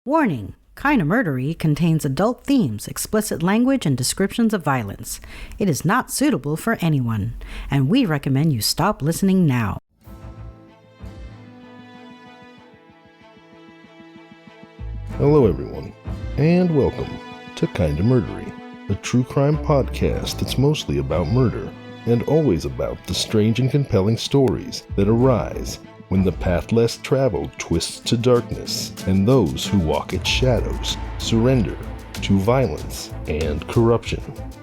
Warning! Kinda Murdery contains adult themes, explicit language, and descriptions of violence. It is not suitable for anyone, and we recommend you stop listening now. Hello everyone, and welcome to Kinda Murdery, a true crime podcast that's mostly about murder, and always about the strange and compelling stories that arise when the path less traveled twists to darkness, and those who walk its shadows surrender to violence and corruption.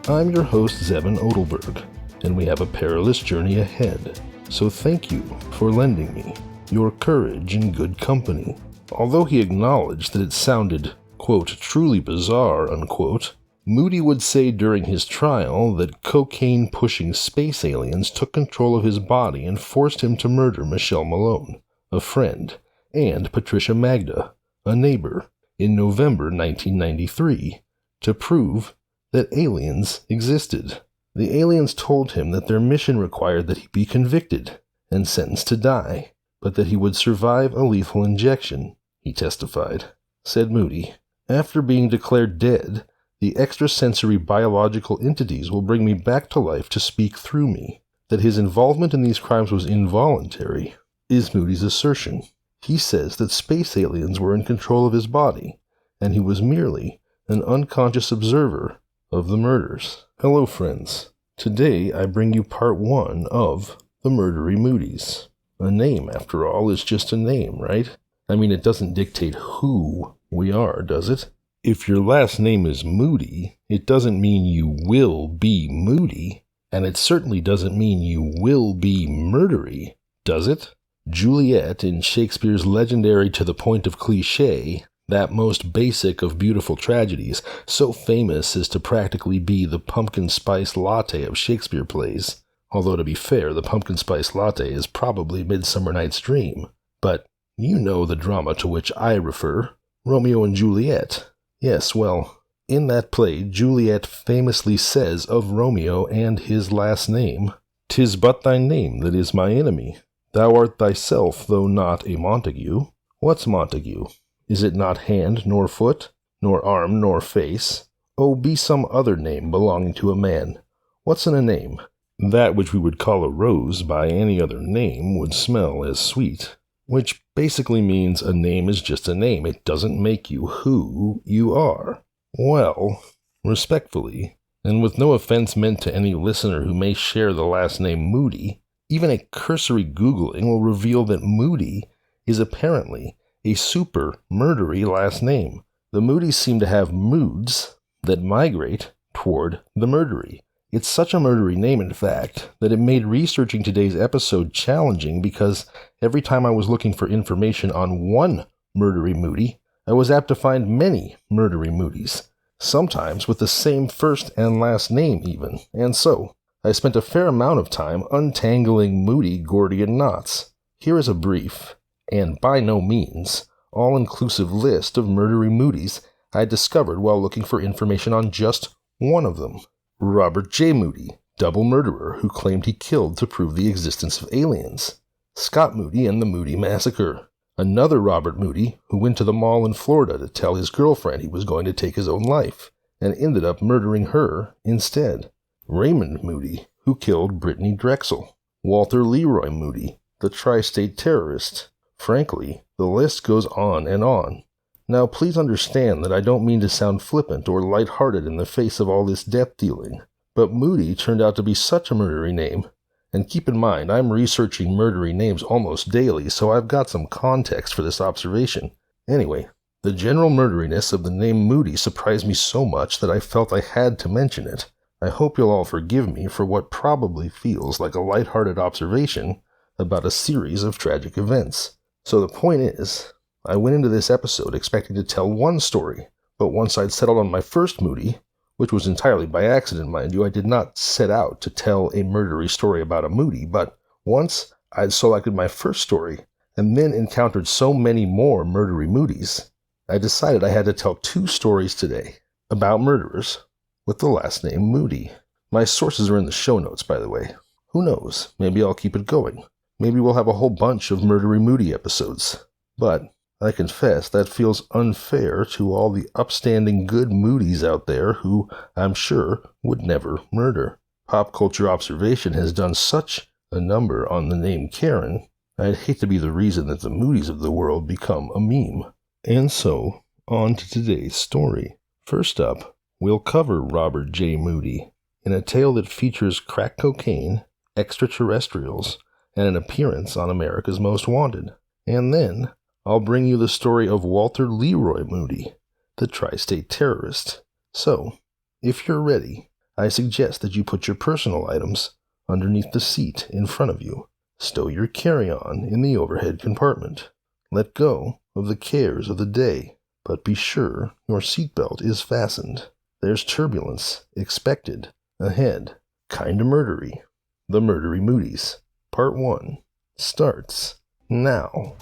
I'm your host, Zevin Odelberg, and we have a perilous journey ahead, so thank you for lending me your courage and good company. Although he acknowledged that it sounded, quote, truly bizarre, unquote, Moody would say during his trial that cocaine-pushing space aliens took control of his body and forced him to murder Michelle Malone, a friend, and Patricia Magda, a neighbor, in November 1993, to prove that aliens existed. The aliens told him that their mission required that he be convicted and sentenced to die, but that he would survive a lethal injection, he testified. Said Moody, "After being declared dead, the extrasensory biological entities will bring me back to life to speak through me. That his involvement in these crimes was involuntary is Moody's assertion. He says that space aliens were in control of his body, and he was merely an unconscious observer of the murders." Hello, friends. Today I bring you part 1 of the Murdery Moodys. A name, after all, is just a name, right? I mean, it doesn't dictate who we are, does it? If your last name is Moody, it doesn't mean you will be Moody, and it certainly doesn't mean you will be murdery, does it? Juliet, in Shakespeare's legendary to the point of cliché, that most basic of beautiful tragedies, so famous as to practically be the pumpkin spice latte of Shakespeare plays, although to be fair, the pumpkin spice latte is probably Midsummer Night's Dream, but you know the drama to which I refer, Romeo and Juliet. Yes, well, in that play, Juliet famously says of Romeo and his last name, "'Tis but thy name that is my enemy. Thou art thyself, though not a Montague." What's Montague? Is it not hand nor foot, nor arm nor face? Oh, be some other name belonging to a man. What's in a name? That which we would call a rose by any other name would smell as sweet. Which basically means a name is just a name. It doesn't make you who you are. Well, respectfully, and with no offense meant to any listener who may share the last name Moody, even a cursory Googling will reveal that Moody is apparently a super murdery last name. The Moodys seem to have moods that migrate toward the murdery. It's such a murdery name, in fact, that it made researching today's episode challenging because every time I was looking for information on one murdery Moody, I was apt to find many murdery Moodys, sometimes with the same first and last name even, and so I spent a fair amount of time untangling Moody Gordian knots. Here is a brief, and by no means all-inclusive list of murdery Moodys I discovered while looking for information on just one of them. Robert J. Moody, double murderer who claimed he killed to prove the existence of aliens. Scott Moody and the Moody Massacre. Another Robert Moody who went to the mall in Florida to tell his girlfriend he was going to take his own life, and ended up murdering her instead. Raymond Moody, who killed Brittany Drexel. Walter Leroy Moody, the tri-state terrorist. Frankly, the list goes on and on. Now, please understand that I don't mean to sound flippant or lighthearted in the face of all this death dealing, but Moody turned out to be such a murdery name. And keep in mind, I'm researching murdery names almost daily, so I've got some context for this observation. Anyway, the general murderiness of the name Moody surprised me so much that I felt I had to mention it. I hope you'll all forgive me for what probably feels like a lighthearted observation about a series of tragic events. So the point is, I went into this episode expecting to tell one story, but once I'd settled on my first Moody, which was entirely by accident, mind you, I did not set out to tell a murdery story about a Moody, but once I'd selected my first story, and then encountered so many more murdery Moodys, I decided I had to tell 2 stories today about murderers with the last name Moody. My sources are in the show notes, by the way. Who knows, maybe I'll keep it going. Maybe we'll have a whole bunch of murdery Moody episodes. But I confess that feels unfair to all the upstanding good Moodys out there who, I'm sure, would never murder. Pop culture observation has done such a number on the name Karen, I'd hate to be the reason that the Moodys of the world become a meme. And so, on to today's story. First up, we'll cover Robert J. Moody in a tale that features crack cocaine, extraterrestrials, and an appearance on America's Most Wanted. And then, I'll bring you the story of Walter Leroy Moody, the tri-state terrorist. So, if you're ready, I suggest that you put your personal items underneath the seat in front of you. Stow your carry-on in the overhead compartment. Let go of the cares of the day, but be sure your seatbelt is fastened. There's turbulence expected ahead. Kinda Murdery. The Murdery Moodys. Part 1 starts now.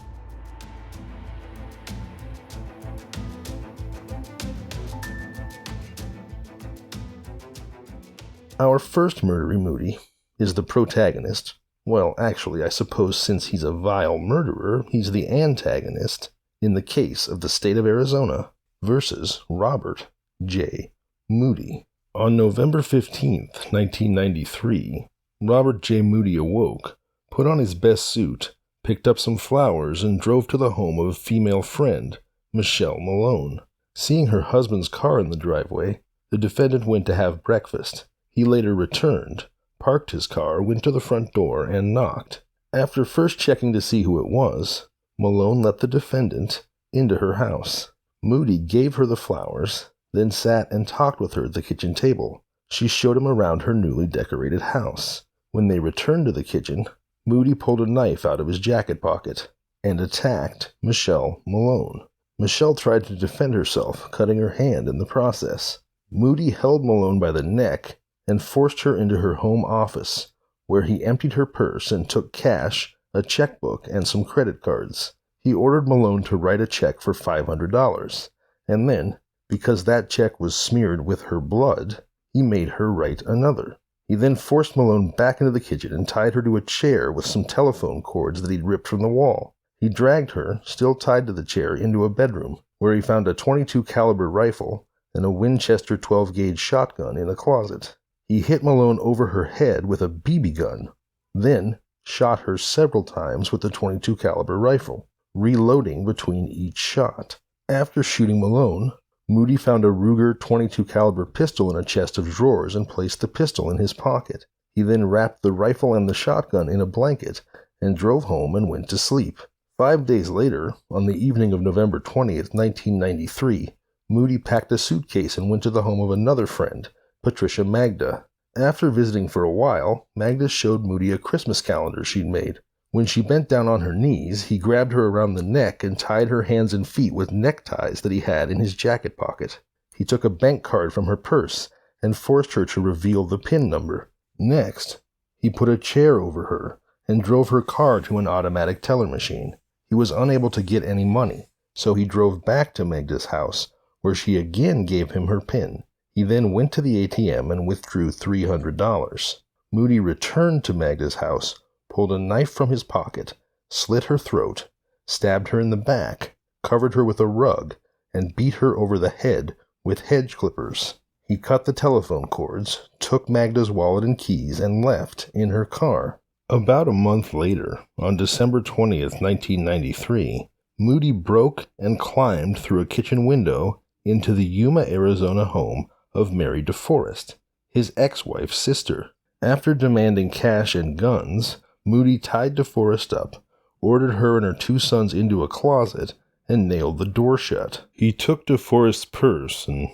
Our first Murdery Moody is the protagonist. Well, actually, I suppose since he's a vile murderer, he's the antagonist in the case of the state of Arizona versus Robert J. Moody. On November 15th, 1993, Robert J. Moody awoke, put on his best suit, picked up some flowers, and drove to the home of a female friend, Michelle Malone. Seeing her husband's car in the driveway, the defendant went to have breakfast. He later returned, parked his car, went to the front door, and knocked. After first checking to see who it was, Malone let the defendant into her house. Moody gave her the flowers, then sat and talked with her at the kitchen table. She showed him around her newly decorated house. When they returned to the kitchen, Moody pulled a knife out of his jacket pocket and attacked Michelle Malone. Michelle tried to defend herself, cutting her hand in the process. Moody held Malone by the neck and forced her into her home office, where he emptied her purse and took cash, a checkbook, and some credit cards. He ordered Malone to write a check for $500, and then, because that check was smeared with her blood, he made her write another. He then forced Malone back into the kitchen and tied her to a chair with some telephone cords that he'd ripped from the wall. He dragged her, still tied to the chair, into a bedroom, where he found a .22 caliber rifle and a Winchester 12-gauge shotgun in a closet. He hit Malone over her head with a BB gun, then shot her several times with the .22 caliber rifle, reloading between each shot. After shooting Malone, Moody found a Ruger .22 caliber pistol in a chest of drawers and placed the pistol in his pocket. He then wrapped the rifle and the shotgun in a blanket and drove home and went to sleep. 5 days later, on the evening of November 20th, 1993, Moody packed a suitcase and went to the home of another friend, Patricia Magda. After visiting for a while, Magda showed Moody a Christmas calendar she'd made. When she bent down on her knees, he grabbed her around the neck and tied her hands and feet with neckties that he had in his jacket pocket. He took a bank card from her purse and forced her to reveal the PIN number. Next, he put a chair over her and drove her car to an automatic teller machine. He was unable to get any money, so he drove back to Magda's house, where she again gave him her PIN. He then went to the ATM and withdrew $300. Moody returned to Magda's house, pulled a knife from his pocket, slit her throat, stabbed her in the back, covered her with a rug, and beat her over the head with hedge clippers. He cut the telephone cords, took Magda's wallet and keys, and left in her car. About a month later, on December 20th, 1993, Moody broke and climbed through a kitchen window into the Yuma, Arizona home of Mary DeForest, his ex-wife's sister. After demanding cash and guns, Moody tied DeForest up, ordered her and her 2 sons into a closet, and nailed the door shut. He took DeForest's purse and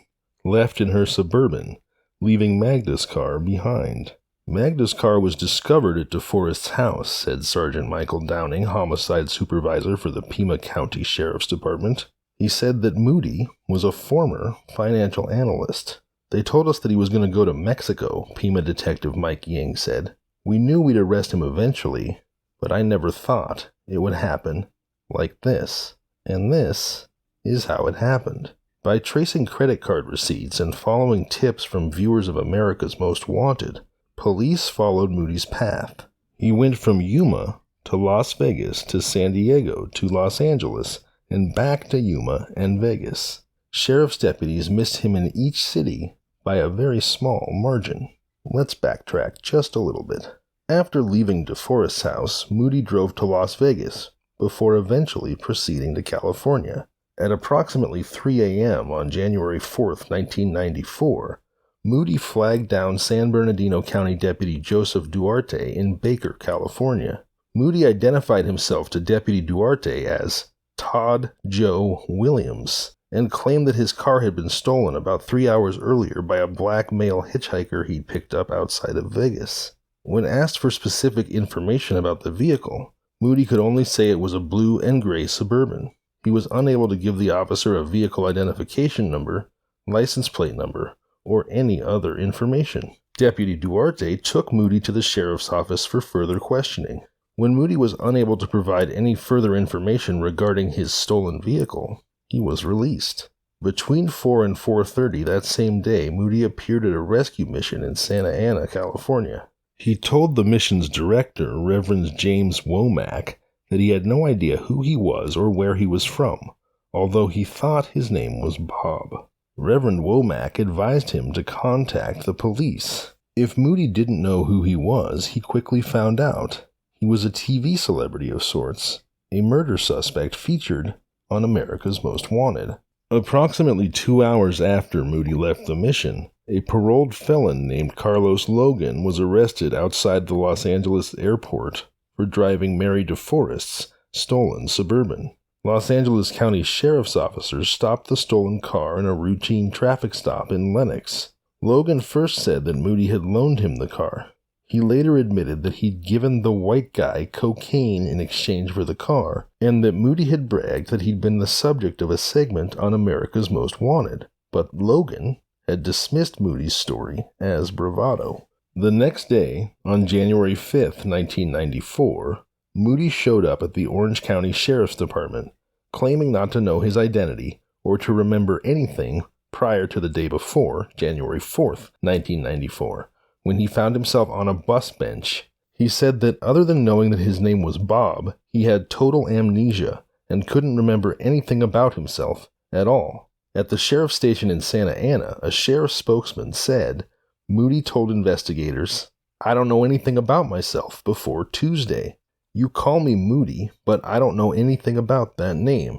left in her Suburban, leaving Magda's car behind. Magda's car was discovered at DeForest's house, said Sergeant Michael Downing, homicide supervisor for the Pima County Sheriff's Department. He said that Moody was a former financial analyst. They told us that he was going to go to Mexico, Pima Detective Mike Ying said. We knew we'd arrest him eventually, but I never thought it would happen like this. And this is how it happened. By tracing credit card receipts and following tips from viewers of America's Most Wanted, police followed Moody's path. He went from Yuma to Las Vegas to San Diego to Los Angeles and back to Yuma and Vegas. Sheriff's deputies missed him in each city by a very small margin. Let's backtrack just a little bit. After leaving DeForest's house, Moody drove to Las Vegas before eventually proceeding to California. At approximately 3 a.m. on January 4th, 1994, Moody flagged down San Bernardino County Deputy Joseph Duarte in Baker, California. Moody identified himself to Deputy Duarte as Todd Joe Williams and claimed that his car had been stolen about 3 hours earlier by a black male hitchhiker he'd picked up outside of Vegas. When asked for specific information about the vehicle, Moody could only say it was a blue and gray Suburban. He was unable to give the officer a vehicle identification number, license plate number, or any other information. Deputy Duarte took Moody to the sheriff's office for further questioning. When Moody was unable to provide any further information regarding his stolen vehicle, he was released. Between 4 and 4:30 that same day, Moody appeared at a rescue mission in Santa Ana, California. He told the mission's director, Reverend James Womack, that he had no idea who he was or where he was from, although he thought his name was Bob. Reverend Womack advised him to contact the police. If Moody didn't know who he was, he quickly found out. He was a TV celebrity of sorts, a murder suspect featured on America's Most Wanted. Approximately 2 hours after Moody left the mission, a paroled felon named Carlos Logan was arrested outside the Los Angeles airport for driving Mary DeForest's stolen Suburban. Los Angeles County Sheriff's officers stopped the stolen car in a routine traffic stop in Lenox. Logan first said that Moody had loaned him the car. He later admitted that he'd given the white guy cocaine in exchange for the car, and that Moody had bragged that he'd been the subject of a segment on America's Most Wanted. But Logan had dismissed Moody's story as bravado. The next day, on January 5th, 1994, Moody showed up at the Orange County Sheriff's Department, claiming not to know his identity or to remember anything prior to the day before, January 4th, 1994, when he found himself on a bus bench. He said that other than knowing that his name was Bob, he had total amnesia and couldn't remember anything about himself at all. At the sheriff's station in Santa Ana, a sheriff's spokesman said, Moody told investigators, "I don't know anything about myself before Tuesday. You call me Moody, but I don't know anything about that name."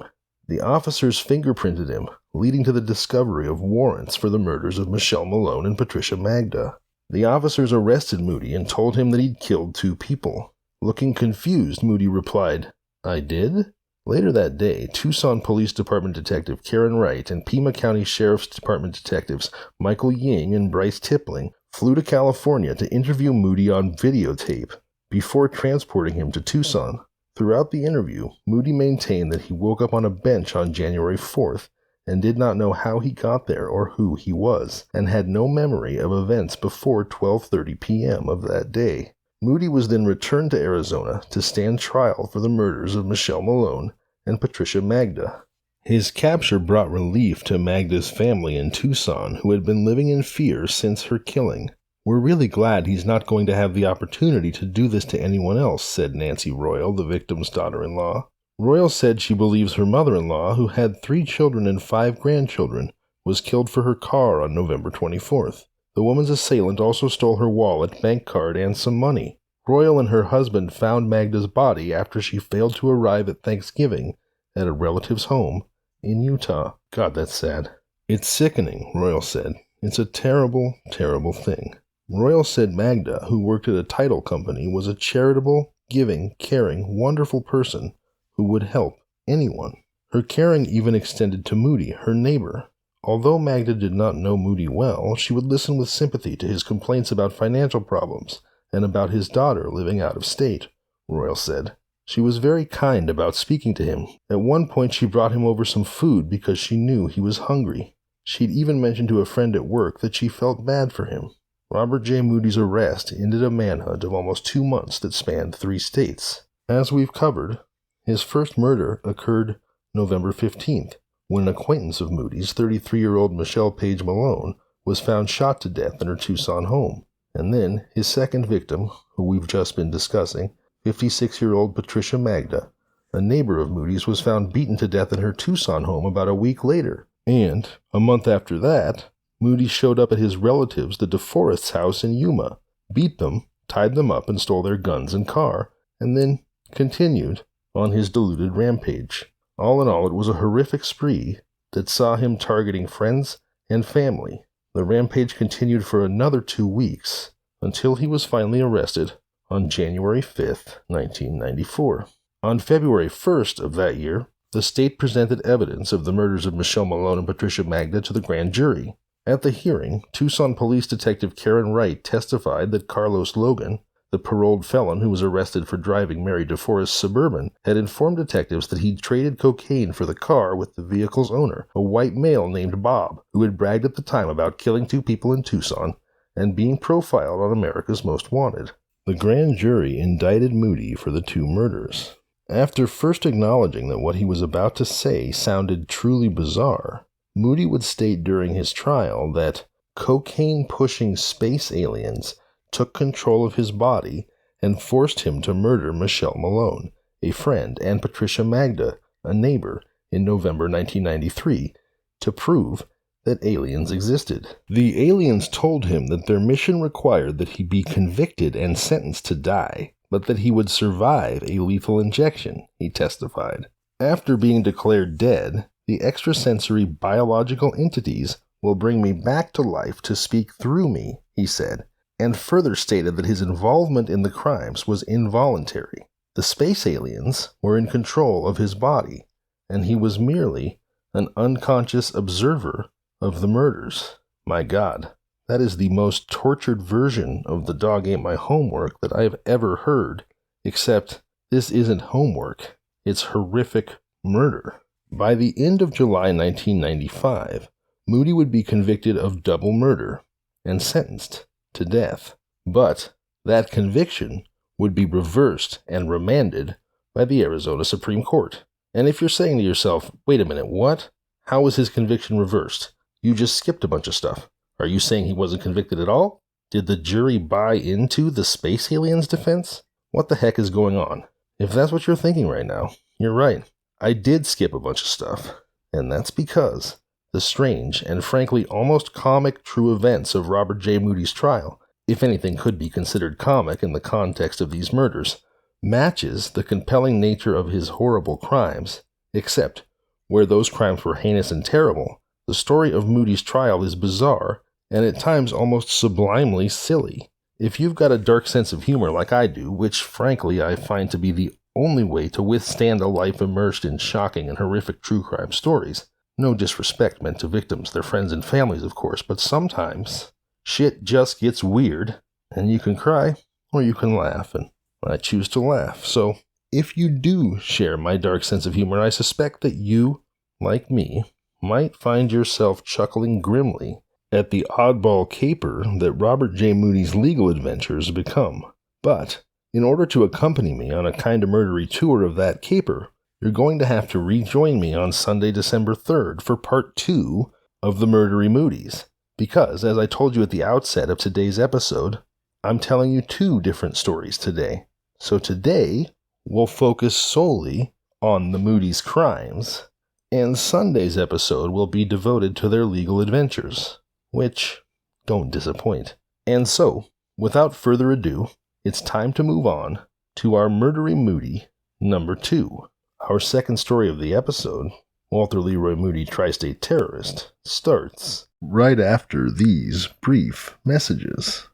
The officers fingerprinted him, leading to the discovery of warrants for the murders of Michelle Malone and Patricia Magda. The officers arrested Moody and told him that he'd killed 2 people. Looking confused, Moody replied, "I did?" Later that day, Tucson Police Department Detective Karen Wright and Pima County Sheriff's Department Detectives Michael Ying and Bryce Tippling flew to California to interview Moody on videotape before transporting him to Tucson. Throughout the interview, Moody maintained that he woke up on a bench on January 4th and did not know how he got there or who he was, and had no memory of events before 12:30 p.m. of that day. Moody was then returned to Arizona to stand trial for the murders of Michelle Malone and Patricia Magda. His capture brought relief to Magda's family in Tucson, who had been living in fear since her killing. "We're really glad he's not going to have the opportunity to do this to anyone else," said Nancy Royal, the victim's daughter-in-law. Royal said she believes her mother-in-law, who had 3 children and 5 grandchildren, was killed for her car on November 24th. The woman's assailant also stole her wallet, bank card, and some money. Royal and her husband found Magda's body after she failed to arrive at Thanksgiving at a relative's home in Utah. God, that's sad. "It's sickening," Royal said. "It's a terrible, terrible thing." Royal said Magda, who worked at a title company, was a charitable, giving, caring, wonderful person who would help anyone. Her caring even extended to Moody, her neighbor. Although Magda did not know Moody well, she would listen with sympathy to his complaints about financial problems and about his daughter living out of state, Royal said. She was very kind about speaking to him. At one point she brought him over some food because she knew he was hungry. She'd even mentioned to a friend at work that she felt bad for him. Robert J. Moody's arrest ended a manhunt of almost 2 months that spanned 3 states. As we've covered, his first murder occurred November 15th, when an acquaintance of Moody's, 33-year-old Michelle Page Malone, was found shot to death in her Tucson home. And then his second victim, who we've just been discussing, 56-year-old Patricia Magda, A neighbor of Moody's was found beaten to death in her Tucson home about a week later. And, a month after that, Moody showed up at his relatives, the DeForest's house in Yuma, beat them, tied them up, and stole their guns and car, and then continued on his deluded rampage. All in all, it was a horrific spree that saw him targeting friends and family. The rampage continued for another 2 weeks, until he was finally arrested on January 5th, 1994. On February 1st of that year, the state presented evidence of the murders of Michelle Malone and Patricia Magda to the grand jury. At the hearing, Tucson Police Detective Karen Wright testified that Carlos Logan, the paroled felon who was arrested for driving Mary DeForest's Suburban, had informed detectives that he'd traded cocaine for the car with the vehicle's owner, a white male named Bob, who had bragged at the time about killing 2 people in Tucson and being profiled on America's Most Wanted. The grand jury indicted Moody for the 2 murders. After first acknowledging that what he was about to say sounded truly bizarre, Moody would state during his trial that cocaine-pushing space aliens took control of his body and forced him to murder Michelle Malone, a friend, and Patricia Magda, a neighbor, in November 1993, to prove that aliens existed. The aliens told him that their mission required that he be convicted and sentenced to die, but that he would survive a lethal injection, he testified. After being declared dead, the extrasensory biological entities will bring me back to life to speak through me, he said, and further stated that his involvement in the crimes was involuntary. The space aliens were in control of his body, and he was merely an unconscious observer of the murders. My God, that is the most tortured version of the dog ate my homework that I have ever heard, except this isn't homework, it's horrific murder. By the end of July 1995, Moody would be convicted of double murder and sentenced to death. But that conviction would be reversed and remanded by the Arizona Supreme Court. And if you're saying to yourself, wait a minute, what? How was his conviction reversed? You just skipped a bunch of stuff. Are you saying he wasn't convicted at all? Did the jury buy into the space aliens' defense? What the heck is going on? If that's what you're thinking right now, you're right. I did skip a bunch of stuff, and that's because the strange and frankly almost comic true events of Robert J. Moody's trial, if anything could be considered comic in the context of these murders, matches the compelling nature of his horrible crimes, except where those crimes were heinous and terrible. The story of Moody's trial is bizarre and at times almost sublimely silly. If you've got a dark sense of humor like I do, which frankly I find to be the only way to withstand a life immersed in shocking and horrific true crime stories, no disrespect meant to victims, their friends and families of course, but sometimes shit just gets weird and you can cry or you can laugh, and I choose to laugh. So if you do share my dark sense of humor, I suspect that you, like me, might find yourself chuckling grimly at the oddball caper that Robert J. Moody's legal adventures become. But in order to accompany me on a Kinda Murdery tour of that caper, you're going to have to rejoin me on Sunday, December 3rd for part 2 of the Murdery Moodys. Because, as I told you at the outset of today's episode, I'm telling you 2 different stories today. So today, we'll focus solely on the Moody's crimes, and Sunday's episode will be devoted to their legal adventures, which don't disappoint. And so, without further ado, it's time to move on to our Murdery Moody number 2. Our second story of the episode, Walter Leroy Moody, Tri-State Terrorist, starts right after these brief messages.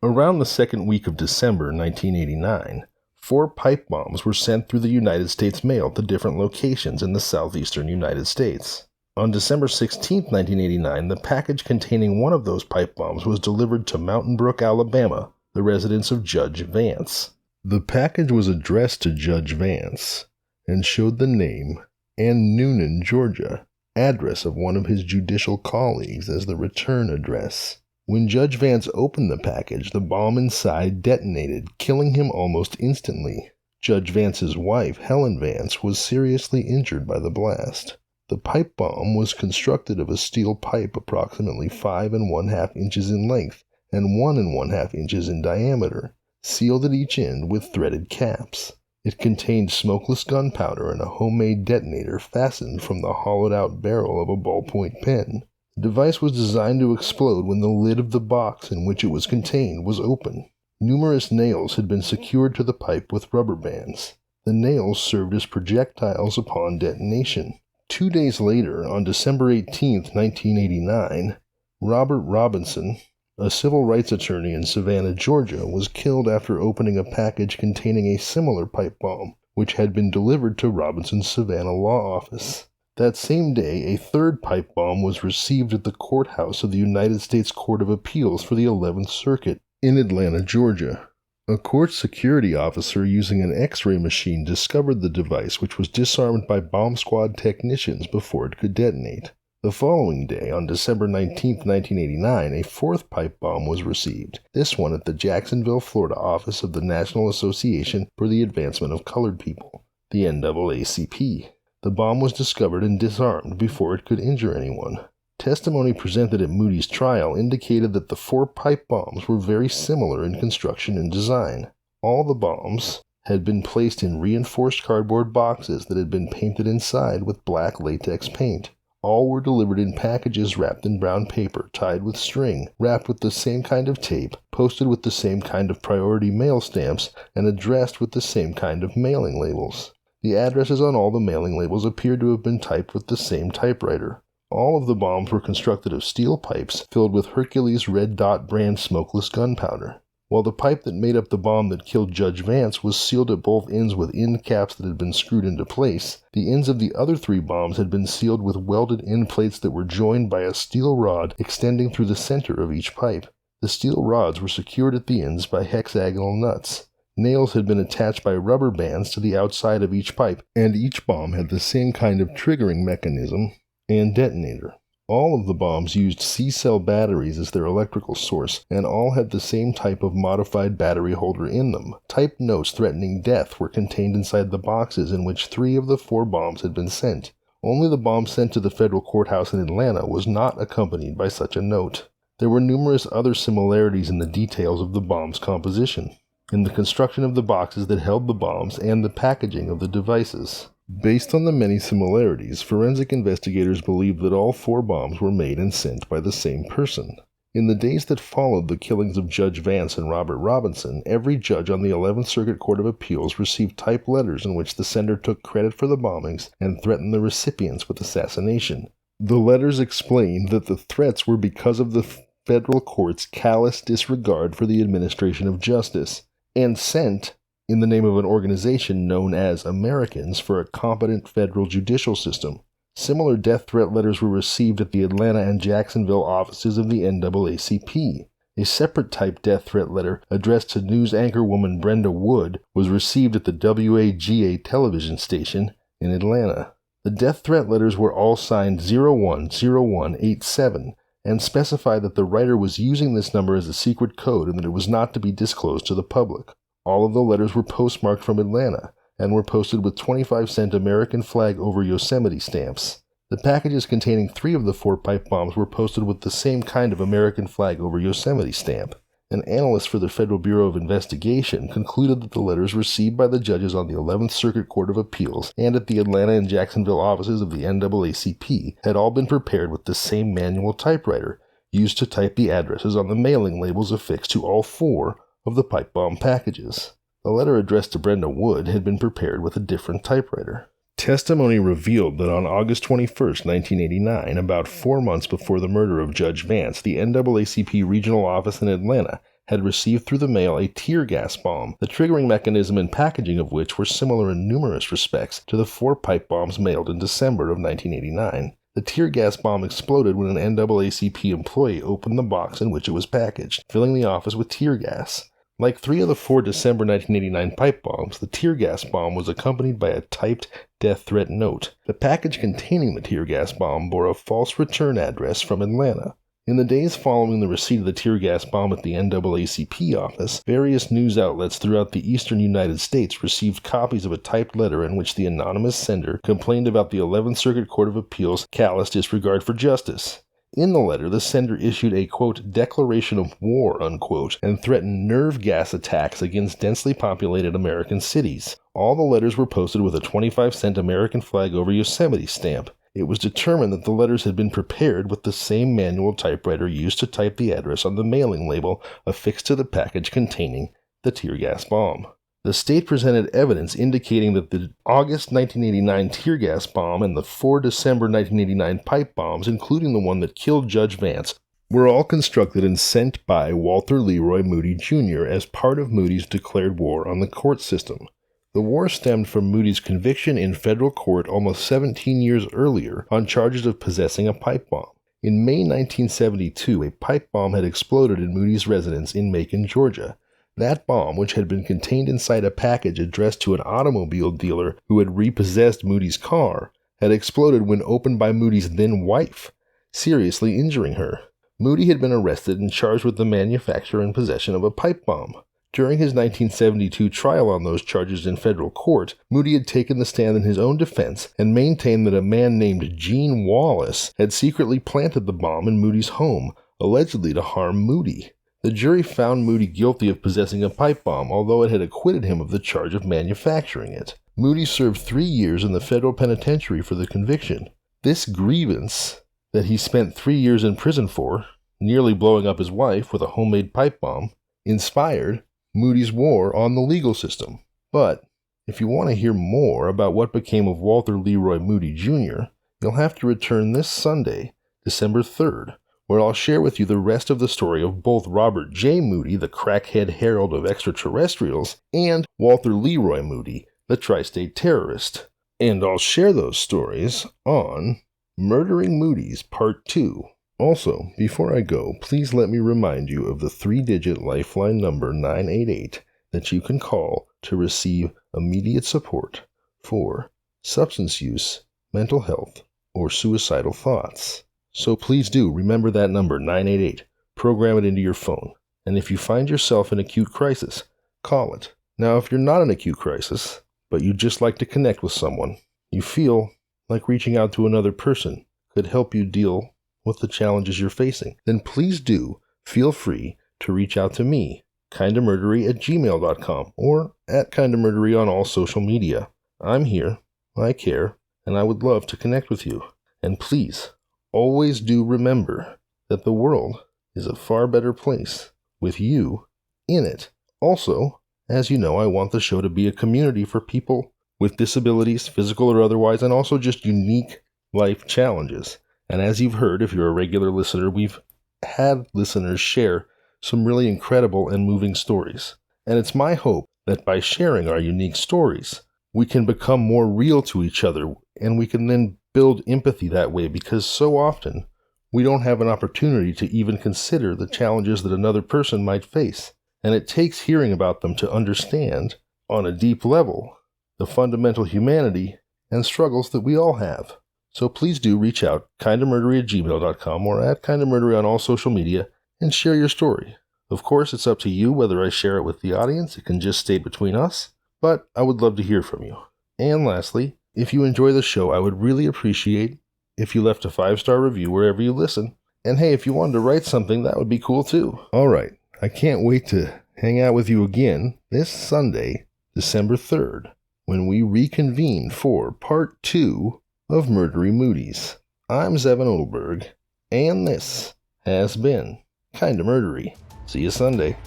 Around the second week of December 1989, 4 pipe bombs were sent through the United States mail to different locations in the southeastern United States. On December 16, 1989, the package containing one of those pipe bombs was delivered to Mountain Brook, Alabama, the residence of Judge Vance. The package was addressed to Judge Vance and showed the name and Noonan, Georgia, address of one of his judicial colleagues as the return address. When Judge Vance opened the package, the bomb inside detonated, killing him almost instantly. Judge Vance's wife, Helen Vance, was seriously injured by the blast. The pipe bomb was constructed of a steel pipe approximately 5 1/2 inches in length and 1 1/2 inches in diameter, sealed at each end with threaded caps. It contained smokeless gunpowder and a homemade detonator fastened from the hollowed-out barrel of a ballpoint pen. The device was designed to explode when the lid of the box in which it was contained was open. Numerous nails had been secured to the pipe with rubber bands. The nails served as projectiles upon detonation. 2 days later, on December 18, 1989, Robert Robinson, a civil rights attorney in Savannah, Georgia, was killed after opening a package containing a similar pipe bomb, which had been delivered to Robinson's Savannah law office. That same day, a third pipe bomb was received at the courthouse of the United States Court of Appeals for the 11th Circuit in Atlanta, Georgia. A court security officer using an X-ray machine discovered the device, which was disarmed by bomb squad technicians before it could detonate. The following day, on December 19, 1989, a fourth pipe bomb was received, this one at the Jacksonville, Florida office of the National Association for the Advancement of Colored People, the NAACP. The bomb was discovered and disarmed before it could injure anyone. Testimony presented at Moodys' trial indicated that the 4 pipe bombs were very similar in construction and design. All the bombs had been placed in reinforced cardboard boxes that had been painted inside with black latex paint. All were delivered in packages wrapped in brown paper, tied with string, wrapped with the same kind of tape, posted with the same kind of priority mail stamps, and addressed with the same kind of mailing labels. The addresses on all the mailing labels appeared to have been typed with the same typewriter. All of the bombs were constructed of steel pipes filled with Hercules Red Dot brand smokeless gunpowder. While the pipe that made up the bomb that killed Judge Vance was sealed at both ends with end caps that had been screwed into place, the ends of the other 3 bombs had been sealed with welded end plates that were joined by a steel rod extending through the center of each pipe. The steel rods were secured at the ends by hexagonal nuts. Nails had been attached by rubber bands to the outside of each pipe, and each bomb had the same kind of triggering mechanism and detonator. All of the bombs used C-cell batteries as their electrical source, and all had the same type of modified battery holder in them. Typed notes threatening death were contained inside the boxes in which 3 of the 4 bombs had been sent. Only the bomb sent to the federal courthouse in Atlanta was not accompanied by such a note. There were numerous other similarities in the details of the bomb's composition, in the construction of the boxes that held the bombs, and the packaging of the devices. Based on the many similarities, forensic investigators believe that all 4 bombs were made and sent by the same person. In the days that followed the killings of Judge Vance and Robert Robinson, every judge on the 11th Circuit Court of Appeals received typed letters in which the sender took credit for the bombings and threatened the recipients with assassination. The letters explained that the threats were because of the federal court's callous disregard for the administration of justice, and sent in the name of an organization known as Americans for a Competent Federal Judicial System. Similar death threat letters were received at the Atlanta and Jacksonville offices of the NAACP. A separate type death threat letter addressed to news anchorwoman Brenda Wood was received at the WAGA television station in Atlanta. The death threat letters were all signed 010187 and specified that the writer was using this number as a secret code and that it was not to be disclosed to the public. All of the letters were postmarked from Atlanta and were posted with 25-cent American flag over Yosemite stamps. The packages containing 3 of the 4 pipe bombs were posted with the same kind of American flag over Yosemite stamp. An analyst for the Federal Bureau of Investigation concluded that the letters received by the judges on the 11th Circuit Court of Appeals and at the Atlanta and Jacksonville offices of the NAACP had all been prepared with the same manual typewriter used to type the addresses on the mailing labels affixed to all 4 of the pipe bomb packages. The letter addressed to Brenda Wood had been prepared with a different typewriter. Testimony revealed that on August 21, 1989, about 4 months before the murder of Judge Vance, the NAACP regional office in Atlanta had received through the mail a tear gas bomb, the triggering mechanism and packaging of which were similar in numerous respects to the 4 pipe bombs mailed in December of 1989. The tear gas bomb exploded when an NAACP employee opened the box in which it was packaged, filling the office with tear gas. Like 3 of the 4 December 1989 pipe bombs, the tear gas bomb was accompanied by a typed death threat note. The package containing the tear gas bomb bore a false return address from Atlanta. In the days following the receipt of the tear gas bomb at the NAACP office, various news outlets throughout the eastern United States received copies of a typed letter in which the anonymous sender complained about the 11th Circuit Court of Appeals' callous disregard for justice. In the letter, the sender issued a, quote, declaration of war, unquote, and threatened nerve gas attacks against densely populated American cities. All the letters were posted with a 25-cent American flag over Yosemite stamp. It was determined that the letters had been prepared with the same manual typewriter used to type the address on the mailing label affixed to the package containing the tear gas bomb. The state presented evidence indicating that the August 1989 tear gas bomb and the 4 December 1989 pipe bombs, including the one that killed Judge Vance, were all constructed and sent by Walter Leroy Moody Jr. as part of Moody's declared war on the court system. The war stemmed from Moody's conviction in federal court almost 17 years earlier on charges of possessing a pipe bomb. In May 1972, a pipe bomb had exploded in Moody's residence in Macon, Georgia. That bomb, which had been contained inside a package addressed to an automobile dealer who had repossessed Moody's car, had exploded when opened by Moody's then-wife, seriously injuring her. Moody had been arrested and charged with the manufacture and possession of a pipe bomb. During his 1972 trial on those charges in federal court, Moody had taken the stand in his own defense and maintained that a man named Gene Wallace had secretly planted the bomb in Moody's home, allegedly to harm Moody. The jury found Moody guilty of possessing a pipe bomb, although it had acquitted him of the charge of manufacturing it. Moody served 3 years in the federal penitentiary for the conviction. This grievance that he spent 3 years in prison for, nearly blowing up his wife with a homemade pipe bomb, inspired Moody's war on the legal system. But if you want to hear more about what became of Walter Leroy Moody Jr., you'll have to return this Sunday, December 3rd, where I'll share with you the rest of the story of both Robert J. Moody, the crackhead herald of extraterrestrials, and Walter Leroy Moody, the tri-state terrorist. And I'll share those stories on Murdering Moodys Part 2. Also, before I go, please let me remind you of the 3-digit lifeline number 988 that you can call to receive immediate support for substance use, mental health, or suicidal thoughts. So please do remember that number, 988. Program it into your phone. And if you find yourself in acute crisis, call it. Now, if you're not in acute crisis, but you'd just like to connect with someone, you feel like reaching out to another person could help you deal with the challenges you're facing, then please do feel free to reach out to me, kindamurdery@gmail.com, or @kindamurdery on all social media. I'm here, I care, and I would love to connect with you. And please, always do remember that the world is a far better place with you in it. Also, as you know, I want the show to be a community for people with disabilities, physical or otherwise, and also just unique life challenges. And as you've heard, if you're a regular listener, we've had listeners share some really incredible and moving stories. And it's my hope that by sharing our unique stories, we can become more real to each other, and we can then build empathy that way, because so often we don't have an opportunity to even consider the challenges that another person might face. And it takes hearing about them to understand, on a deep level, the fundamental humanity and struggles that we all have. So please do reach out, kindamurdery@gmail.com, or @kindamurdery on all social media, and share your story. Of course, it's up to you whether I share it with the audience. It can just stay between us, but I would love to hear from you. And lastly, if you enjoy the show, I would really appreciate if you left a 5-star review wherever you listen. And hey, if you wanted to write something, that would be cool too. All right, I can't wait to hang out with you again this Sunday, December 3rd, when we reconvene for Part 2 of Murdery Moodys. I'm Zevin Odelberg, and this has been Kinda Murdery. See you Sunday.